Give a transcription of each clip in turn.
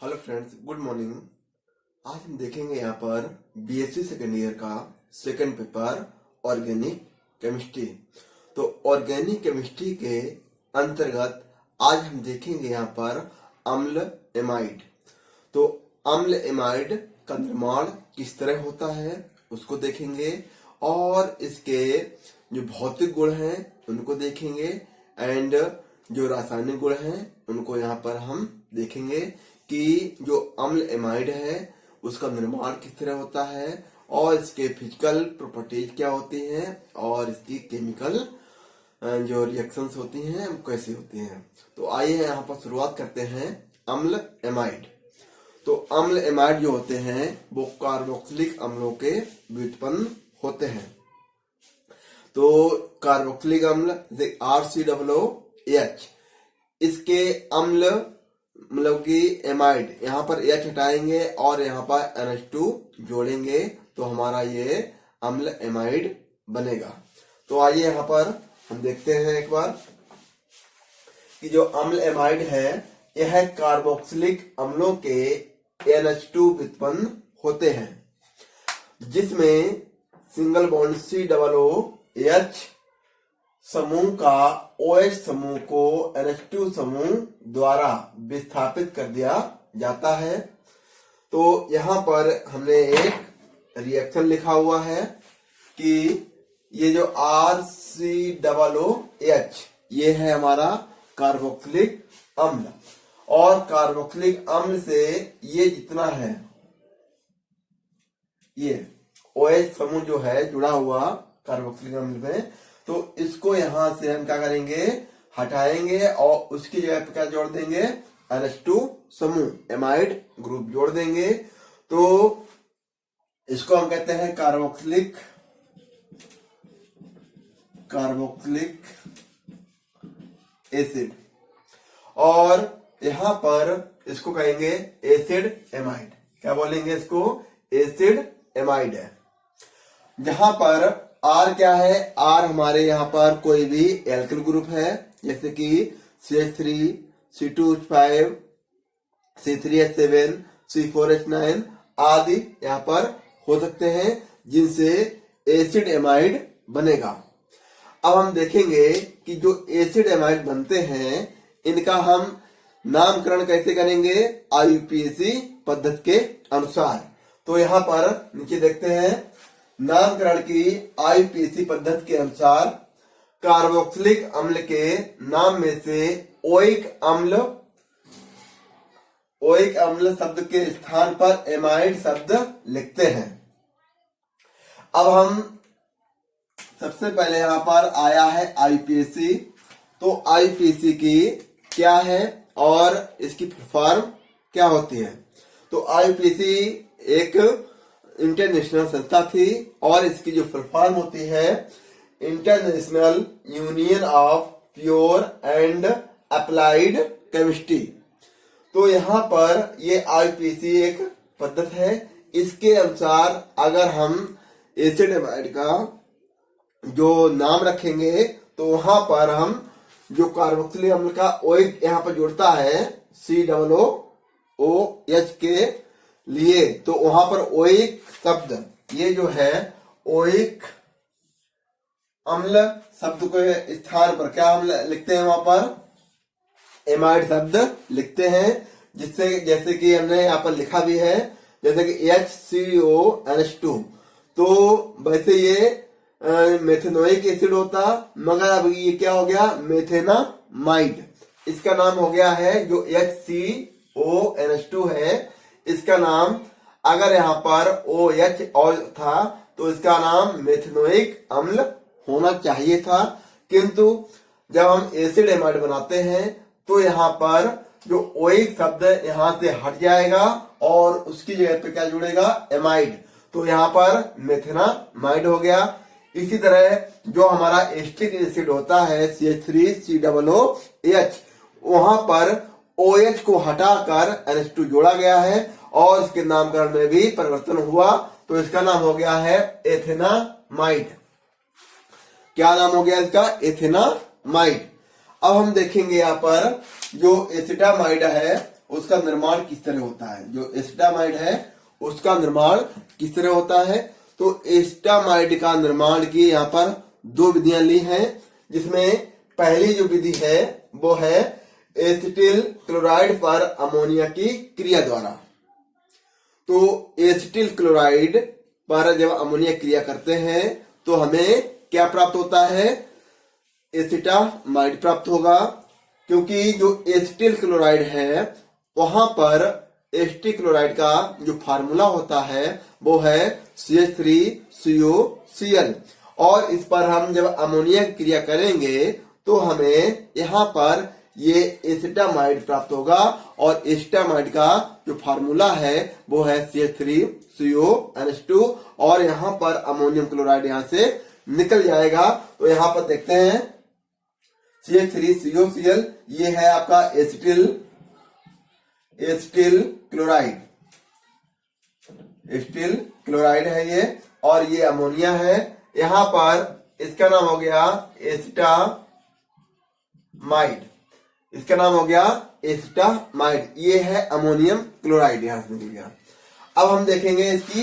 Hello friends, good morning. आज हम देखेंगे यहाँ पर बीएससी सेकेंड ईयर का सेकेंड पेपर ऑर्गेनिक केमिस्ट्री। तो ऑर्गेनिक केमिस्ट्री के अंतर्गत आज हम देखेंगे यहाँ पर अम्ल एमाइड। तो अम्ल एमाइड का निर्माण किस तरह होता है उसको देखेंगे और इसके जो भौतिक गुण हैं उनको देखेंगे एंड जो रासायनिक गुण हैं उनको यहाँ पर हम देखेंगे कि जो अम्ल एमाइड है उसका निर्माण किस तरह होता है और इसके फिजिकल प्रॉपर्टीज क्या होती हैं और इसकी केमिकल जो रिएक्शंस होती हैं कैसे होती हैं। तो आइए यहाँ पर शुरुआत करते हैं अम्ल एमाइड। तो अम्ल एमाइड जो होते हैं वो कार्बोक्सिलिक अम्लों के व्युत्पन्न होते हैं। तो कार्बोक्सिलिक अम्ल RCOOH, इसके अम्ल मतलब कि एमाइड, यहाँ पर H हटाएंगे और यहाँ पर NH2 जोड़ेंगे तो हमारा ये अम्ल एमाइड बनेगा। तो आइए यहाँ पर हम देखते हैं एक बार कि जो अम्ल एमाइड है यह कार्बोक्सिलिक अम्लों के NH2 उत्पन्न होते हैं जिसमें सिंगल बॉन्ड COOH समूह का OH समूह को NH2 समूह द्वारा विस्थापित कर दिया जाता है। तो यहाँ पर हमने एक रिएक्शन लिखा हुआ है कि ये जो RCOOH ये है हमारा कार्बोक्सिलिक अम्ल और कार्बोक्सिलिक अम्ल से ये जितना है ये OH समूह जो है जुड़ा हुआ कार्बोक्सिलिक अम्ल में, तो इसको यहां से हम क्या करेंगे हटाएंगे और उसकी जगह पे क्या जोड़ देंगे NH2 समूह एमाइड ग्रुप जोड़ देंगे। तो इसको हम कहते हैं कार्बोक्सिलिक एसिड और यहां पर इसको कहेंगे एसिड एमाइड। क्या बोलेंगे इसको? एसिड एमाइड है। जहां पर R क्या है? R हमारे यहाँ पर कोई भी एल्किल ग्रुप है जैसे कि CH3, C2H5, C3H7, C4H9 आदि यहाँ पर हो सकते हैं जिनसे एसिड एमाइड बनेगा। अब हम देखेंगे कि जो एसिड एमाइड बनते हैं इनका हम नामकरण कैसे करेंगे IUPAC पद्धति के अनुसार। तो यहाँ पर नीचे देखते हैं नामकरण की IUPAC पद्धति के अनुसार कार्बोक्सिलिक अम्ल के नाम में से ओइक अम्ल शब्द के स्थान पर एमाइड शब्द लिखते हैं। अब हम सबसे पहले यहाँ पर आया है IUPAC। तो IUPAC की क्या है और इसकी फॉर्म क्या होती है? तो IUPAC एक इंटरनेशनल संस्था थी और इसकी जो फुल फॉर्म होती है international union of pure and applied chemistry. तो यहाँ पर ये IUPAC एक पद्धति है। इसके अनुसार अगर हम एसिड एमाइड का जो नाम रखेंगे तो वहां पर हम जो कार्बोक्सिलिक अम्ल का OH यहाँ पर जुड़ता है COOH के लिए, तो वहां पर ओइक शब्द ये जो है ओइक अम्ल शब्द के स्थान पर क्या हम लिखते हैं? वहां पर एमाइड शब्द लिखते हैं जिससे जैसे कि हमने यहाँ पर लिखा भी है जैसे कि HCONH2। तो वैसे ये मेथेनोइक एसिड होता मगर अब ये क्या हो गया मेथेनामाइड। इसका नाम हो गया है जो HCONH2 है इसका नाम अगर यहाँ पर OH और था तो इसका नाम मेथेनोइक अम्ल होना चाहिए था, किंतु जब हम एसिड एमाइड बनाते हैं तो यहाँ पर जो ओइक शब्द यहाँ से हट जाएगा और उसकी जगह पे क्या जुड़ेगा एमाइड, तो यहाँ पर मेथेनामाइड हो गया। इसी तरह जो हमारा एस्टिक एसिड होता है CH3COOH वहां पर OH को हटाकर NH2 जोड़ा गया है और इसके नामकरण में भी परिवर्तन हुआ तो इसका नाम हो गया है एथेनामाइड। क्या नाम हो गया इसका? एथेनामाइड। अब हम देखेंगे यहाँ पर जो एसिटामाइड है उसका निर्माण किस तरह होता है, जो एसिटामाइड है उसका निर्माण किस तरह होता है। तो एसिटामाइड का निर्माण की यहाँ पर दो विधियां ली हैं, जिसमें पहली जो विधि है वो है एसिटिल क्लोराइड पर अमोनिया की क्रिया द्वारा। तो एसिटिल क्लोराइड पर जब अमोनिया क्रिया करते हैं तो हमें क्या प्राप्त होता है, एसिटामाइड प्राप्त होगा। क्योंकि जो एसिटिल क्लोराइड है वहां पर एसिटिक क्लोराइड का जो फार्मूला होता है वो है CH3COCl, और इस पर हम जब अमोनिया क्रिया करेंगे तो हमें यहाँ पर ये एसिटामाइड प्राप्त होगा, और एसिटामाइड का जो फार्मूला है वो है CH3CONH2, और यहाँ पर अमोनियम क्लोराइड यहाँ से निकल जाएगा। तो यहाँ पर देखते हैं CH3COCl, ये है आपका एसिटिल क्लोराइड, एसिटिल क्लोराइड है ये, और ये अमोनिया है। यहाँ पर इसका नाम हो गया एसिटामाइड, इसका नाम हो गया एसिटामाइड, ये है अमोनियम क्लोराइड, यहां से निकल गया। अब हम देखेंगे इसकी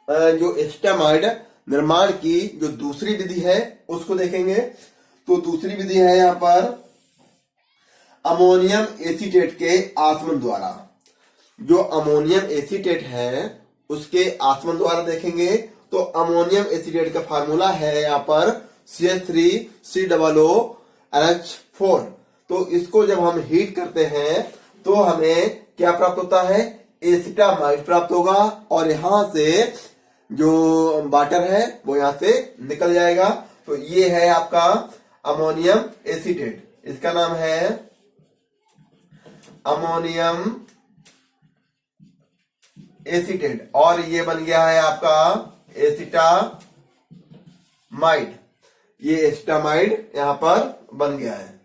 जो एसिटामाइड निर्माण की जो दूसरी विधि है उसको देखेंगे। तो दूसरी विधि है यहाँ पर अमोनियम एसीटेट के आसमन द्वारा। जो अमोनियम एसीटेट है उसके आसमन द्वारा देखेंगे। तो अमोनियम एसीटेट का फार्मूला है यहाँ पर CH3COONH4। तो इसको जब हम हीट करते हैं तो हमें क्या प्राप्त होता है, एसिटामाइड प्राप्त होगा, और यहां से जो वाटर है वो यहां से निकल जाएगा। तो ये है आपका अमोनियम एसीटेट, इसका नाम है अमोनियम एसीटेट, और ये बन गया है आपका एसिटामाइड, ये एसिटामाइड यहां पर बन गया है।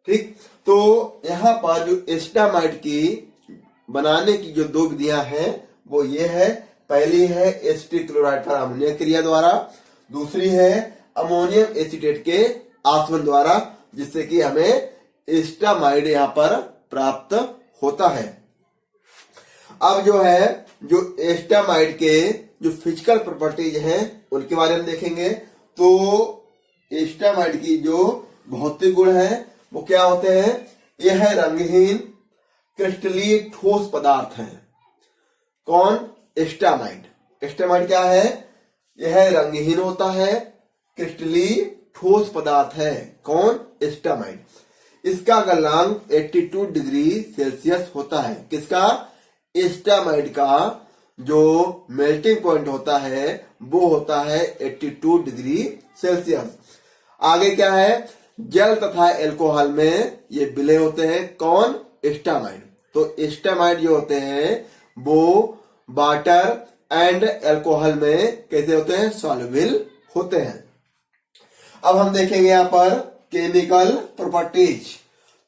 ठीक, तो यहां पर जो एसिटामाइड की बनाने की जो दो विधियां हैं वो ये है, पहली है एसिटिक क्लोराइड पर अमोनिया क्रिया द्वारा, दूसरी है अमोनियम एसीटेट के आसमन द्वारा, जिससे कि हमें एसिटामाइड यहां पर प्राप्त होता है। अब जो है जो एसिटामाइड के जो फिजिकल प्रॉपर्टीज हैं उनके बारे में देखेंगे। तो एसिटामाइड की जो भौतिक गुण है वो क्या होते हैं, यह है रंगहीन क्रिस्टलीय ठोस पदार्थ है। कौन, एसिटामाइड। एसिटामाइड क्या है, यह रंगहीन होता है, क्रिस्टलीय ठोस पदार्थ है। कौन, एसिटामाइड। इसका गलनांक 82 डिग्री सेल्सियस होता है। किसका, एसिटामाइड का जो मेल्टिंग पॉइंट होता है वो होता है 82 डिग्री सेल्सियस। आगे क्या है, जल तथा एल्कोहल में ये विलय होते हैं। कौन, एसिटामाइड। तो एसिटामाइड जो होते हैं वो वाटर एंड एल्कोहल में कैसे होते हैं, सॉल्युबल होते हैं। अब हम देखेंगे यहाँ पर केमिकल प्रॉपर्टीज।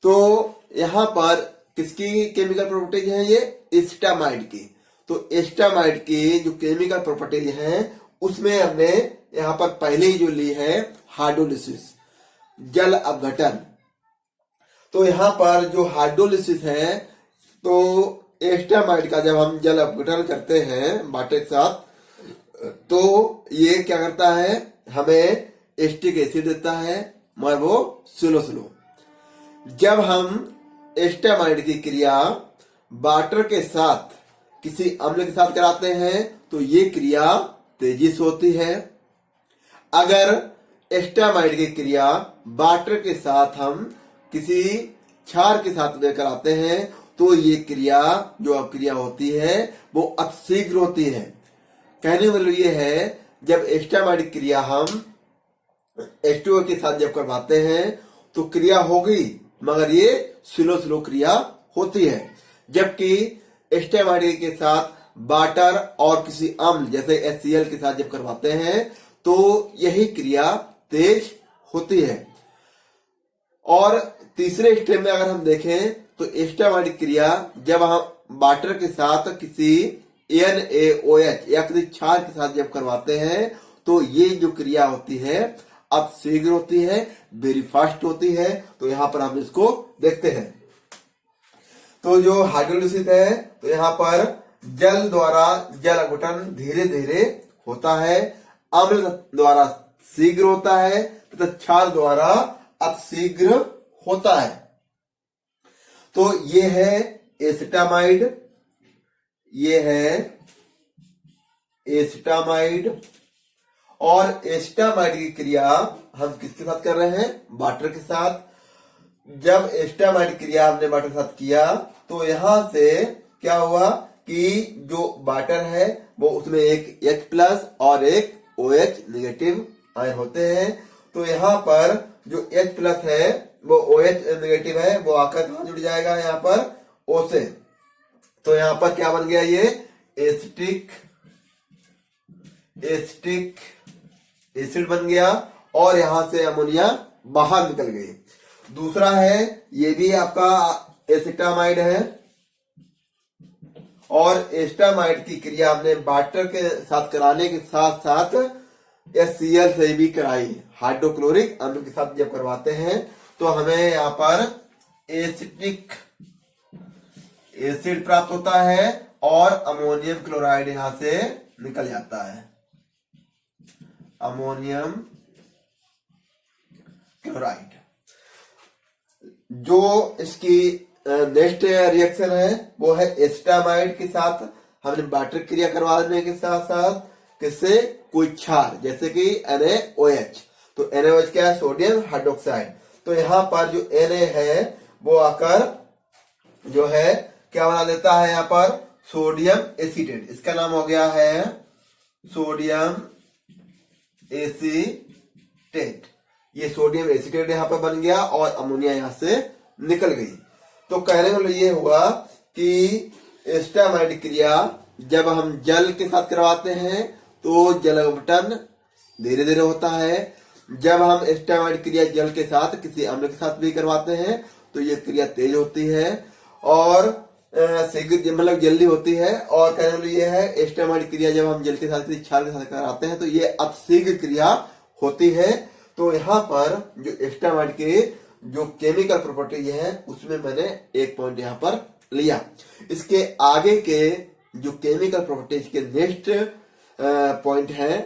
तो यहाँ पर किसकी केमिकल प्रॉपर्टीज है, ये एसिटामाइड की। तो एसिटामाइड की जो केमिकल प्रॉपर्टीज हैं उसमें हमने यहाँ पर पहले ही जो ली है हाइड्रोलिसिस, जल अपघटन। तो यहाँ पर जो हाइड्रोलिसिस है, तो एसिटामाइड का जब हम जल अपघटन करते हैं वाटर के साथ, तो ये क्या करता है, हमें एसिटिक एसिड देता है, मगर वो स्लो। जब हम एसिटामाइड की क्रिया वाटर के साथ किसी अम्ल के साथ कराते हैं तो ये क्रिया तेजी से होती है। अगर एसिटामाइड की क्रिया वाटर के साथ हम किसी क्षार के साथ में कराते हैं तो ये क्रिया जो अपक्रिया होती है वो अतिशीघ्र होती है। कहने का मतलब ये है, जब एसिटामाइड क्रिया हम H2O के साथ जब करवाते हैं तो क्रिया हो गई, मगर ये स्लो क्रिया होती है। जबकि एसिटामाइड के साथ वाटर और किसी अम्ल जैसे HCl के साथ जब करवाते हैं तो यही क्रिया तेज होती है। और तीसरे स्टेप में अगर हम देखें तो एसिटामाइड क्रिया जब हम वाटर के साथ किसी NaOH या किसी क्षार के साथ जब करवाते हैं तो ये जो क्रिया होती है अब शीघ्र होती है, वेरी फास्ट होती है। तो यहां पर हम इसको देखते हैं। तो जो हाइड्रोलिसिस है तो यहाँ पर जल द्वारा जल अपघटन धीरे धीरे होता है, अम्ल द्वारा शीघ्र होता है तथा क्षार द्वारा अतिशीघ्र होता है। तो ये है एसिटामाइड, ये है एसिटामाइड, और एसिटामाइड की क्रिया हम किसके साथ कर रहे हैं? वाटर के साथ। जब एसिटामाइड क्रिया हमने वाटर के साथ किया तो यहां से क्या हुआ कि जो वाटर है वो उसमें एक H+ और एक OH नेगेटिव आयन होते हैं। तो यहाँ पर जो H+ है वो OH नेगेटिव है, वो आकर कहां जुड़ जाएगा? यहाँ पर O से। तो यहाँ पर क्या बन गया? ये एसिटिक एसिड बन गया और यहां से अमोनिया बाहर निकल गई। दूसरा है, ये भी आपका एसिटामाइड है, और एसिटामाइड की क्रिया हमने वाटर के साथ कराने के साथ साथ HCl से भी कराई। हाइड्रोक्लोरिक अम्ल के साथ जब करवाते हैं तो हमें यहाँ पर एसिटिक एसिड प्राप्त होता है और अमोनियम क्लोराइड यहां से निकल जाता है, अमोनियम क्लोराइड। जो इसकी नेक्स्ट रिएक्शन है वो है एसिटामाइड के साथ हमने वाटर क्रिया करवाने के साथ साथ किससे? कोई क्षार, जैसे कि NaOH। तो NaOH क्या है? Sodium hydroxide. तो यहाँ पर जो Na है वो आकर जो है क्या बना देता है? यहाँ पर सोडियम एसीटेट, इसका नाम हो गया है सोडियम एसीटेट। ये सोडियम एसीटेट यहाँ पर बन गया और अमोनिया यहाँ से निकल गई। तो कहने वाला ये हुआ कि एसिटामाइड क्रिया जब हम जल के साथ करवाते हैं तो जल अपघटन धीरे धीरे होता है। जब हम एसिटामाइड क्रिया जल के साथ किसी अम्ल के साथ भी करवाते हैं तो ये क्रिया तेज होती है और शीघ्र मतलब जल्दी होती है। और कहने वाला ये है एसिटामाइड क्रिया जब हम जल के साथ किसी क्षार के साथ कराते हैं तो ये अतिशीघ्र क्रिया होती है। तो यहाँ पर जो एसिटामाइड के जो केमिकल प्रॉपर्टीज है उसमें मैंने एक पॉइंट यहाँ पर लिया। इसके आगे के जो केमिकल प्रॉपर्टीज के नेक्स्ट पॉइंट है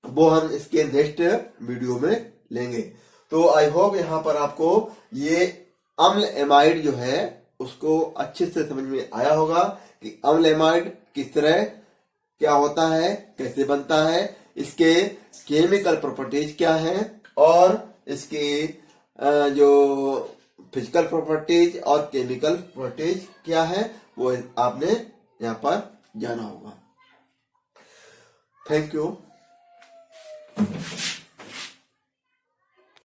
वो हम इसके नेक्स्ट वीडियो में लेंगे। तो आई होप यहाँ पर आपको ये अम्ल एमाइड जो है उसको अच्छे से समझ में आया होगा कि अम्ल एमाइड किस तरह क्या होता है, कैसे बनता है, इसके केमिकल प्रॉपर्टीज क्या है और इसकी जो फिजिकल प्रॉपर्टीज और केमिकल प्रॉपर्टीज क्या है वो आपने यहाँ पर जाना होगा। Thank you.